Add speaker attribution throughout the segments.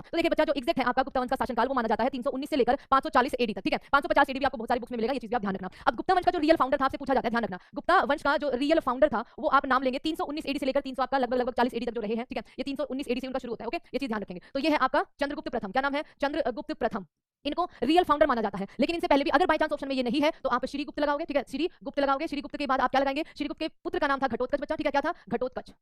Speaker 1: तो देखिए बच्चा, जो एग्जैक्ट है आपका गुप्ता वंश का शासनकाल वो माना जाता है 319 से लेकर 540 एडी तक, ठीक है। 550 एडी भी आपको बहुत सारी बुक्स में मिलेगा, ये चीज भी आप ध्यान रखना। अब गुप्ता वंश का जो रियल फाउंडर था आपसे पूछा जाता है, ध्यान रखना, गुप्ता वंश का जो रियल फाउंडर था वो आप नाम लेंगे 319 एडी से लेकर 300 आपका लगभग 40 एडी तक जो रहे हैं, ठीक है। ये 319 एडी से उनका शुरू होता है, ओके, ये चीज ध्यान रखेंगे। तो ये है आपका चंद्रगुप्त प्रथम, क्या नाम है, चंद्रगुप्त प्रथम। इनको रियल फाउंडर माना जाता है, लेकिन इनसे पहले भी अगर बाय चांस ऑप्शन में ये नहीं है तो आप श्रीगुप्त लगाओगे, ठीक है, श्रीगुप्त लगाओगे। श्रीगुप्त के बाद आप क्या लगाएंगे, श्रीगुप्त के पुत्र का नाम था घटोत्कच बच्चा, ठीक है, क्या था, घटोत्कच।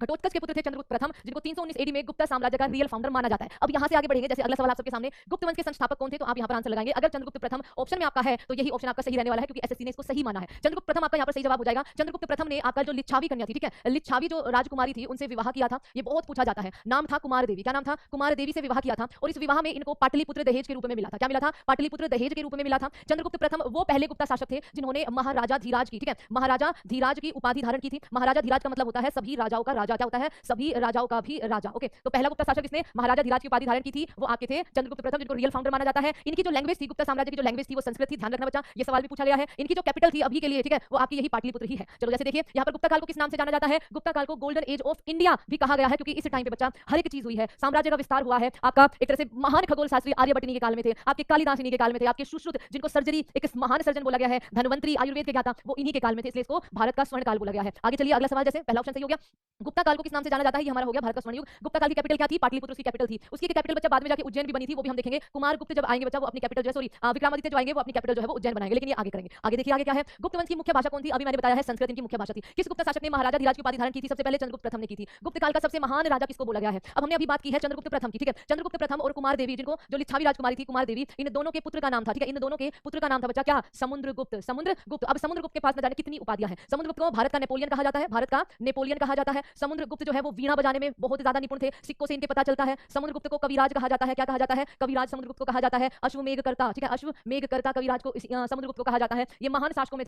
Speaker 1: घटोत्कच के पुत्र थे चंद्रगुप्त प्रथम, जिनको 319 एडी में गुप्ता साम्राज्य का रियल फाउंडर माना जाता है। अब यहां से आगे बढ़ेंगे, जैसे अगला सवाल आप सबके सामने, गुप्त वंश के संस्थापक कौन थे, तो आप यहां पर आंसर लगाएंगे। अगर चंद्रगुप्त प्रथम ऑप्शन में आपका है तो यही ऑप्शन आपका सही रहने वाला है, क्योंकि एसएससी ने इसको सही माना है। चंद्रगुप्त प्रथम आपका यहां पर सही जवाब हो जाएगा। चंद्रगुप्त प्रथम ने आपका जो लिच्छावी कन्या थी, ठीक है, लिच्छावी जो राजकुमारी थी उनसे विवाह किया था, ये बहुत पूछा जाता है। नाम था कुमार देवी, क्या नाम था, कुमार देवी से विवाह किया था, और इस विवाह में इनको पाटलिपुत्र दहेज के रूप में मिला था। क्या मिला था, पाटलिपुत्र दहेज के रूप में मिला था। चंद्रगुप्त प्रथम वो पहले गुप्ता शासक थे जिन्होंने महाराजा धीराज की, ठीक है, महाराजा धीराज की उपाधि धारण की थी। महाराजा धीराज का मतलब होता है सभी राजाओं का राजा, क्या होता है, सभी राजाओं का भी राजा, ओके। तो पहला गुप्ता शासक जिसने महाराजा धीराज की उपाधि धारण की थी वो आपके थे चंद्रगुप्त प्रथम, जिनको रियल फाउंडर माना जाता है। इनकी जो लैंग्वेज थी, गुप्ता साम्राज्य की जो लैंग्वेज थी वो संस्कृत थी, ध्यान रखना बच्चा, ये सवाल भी पूछा गया है। इनकी जो कैपिटल थी अभी के लिए, ठीक है, वो आपकी यही पाटलिपुत्र ही है। चलो जैसे देखिए यहाँ पर गुप्ता काल को किस नाम से जाना जाता है, गुप्ता काल को गोल्डन एज ऑफ इंडिया भी कहा गया है, क्योंकि इस टाइम पे बच्चा हर एक चीज हुई है, साम्राज्य का विस्तार हुआ है। आपका एक तरह से महान खगोल शास्त्री आर्यभट्ट इन्हीं के काल में थे, आपके कालिदास इन्हीं के काल में थे, आपके सुश्रुत जिनको सर्जरी एक महान सर्जन बोला गया है, धन्वंतरी आयुर्वेद के ज्ञाता, वो इन्हीं के काल में थे, इसलिए इसको भारत का स्वर्ण काल बोला गया है। आगे चलिए अगला सवाल, जैसे पहला ऑप्शन सही हो गया। गुप्ता काल को किस नाम से जाना जाता है, ये हमारा हो गया भारत का स्वर्ण युग। गुप्ता काल की कैपिटल क्या थी, पाटलिपुत्र उसकी कैपिटल थी। उसकी कैपिटल बच्चा बाद में जाके उज्जैन भी बनी थी, वो भी हम देखेंगे। कुमार गुप्त जब आएंगे बच्चा वो अपनी कैपिटल जो है, सॉरी विक्रमादित्य जो आएंगे वो अपनी कैपिटल जो है वो उज्जैन बनाएंगे, लेकिन ये आगे करेंगे। आगे देखिए आगे क्या है, गुप्त वंश की मुख्य भाषा कौन थी, अभी मैंने बताया है संस्कृत इनकी मुख्य भाषा थी। किस गुप्त शासक ने महाराजा धीराज की उपाधि धारण की थी, सबसे पहले चंद्रगुप्त प्रथम ने की थी। गुप्त काल का सबसे महान राजा किसको बोला गया है, अब हमने अभी बात की है चंद्रगुप्त प्रथम की, ठीक है। चंद्रगुप्त प्रथम और कुमार देवी, जिनको जो लिच्छावी राजकुमारी थी कुमार देवी, इन दोनों के पुत्र का नाम था, ठीक है, इन दोनों के पुत्र का नाम था बच्चा क्या, समुद्रगुप्त। समुद्रगुप्त, अब समुद्रगुप्त के पास न जाने कितनी उपाधियां हैं। समुद्रगुप्त को भारत का नेपोलियन कहा जाता है, भारत का नेपोलियन कहा जाता है। समुद्रगुप्त जो है वो वीणा बजाने में बहुत ज्यादा निपुण थे, सिक्कों से इनके पता चलता है। समुद्रगुप्त को कविराज कहा जाता है, क्या कहा जाता है, कविराज समुद्रगुप्त को कहा जाता है। अश्वमेधकर्ता, ठीक है, अश्वमेधकर्ता कविराज को समुद्रगुप्त को कहा जाता है। ये महान शासकों में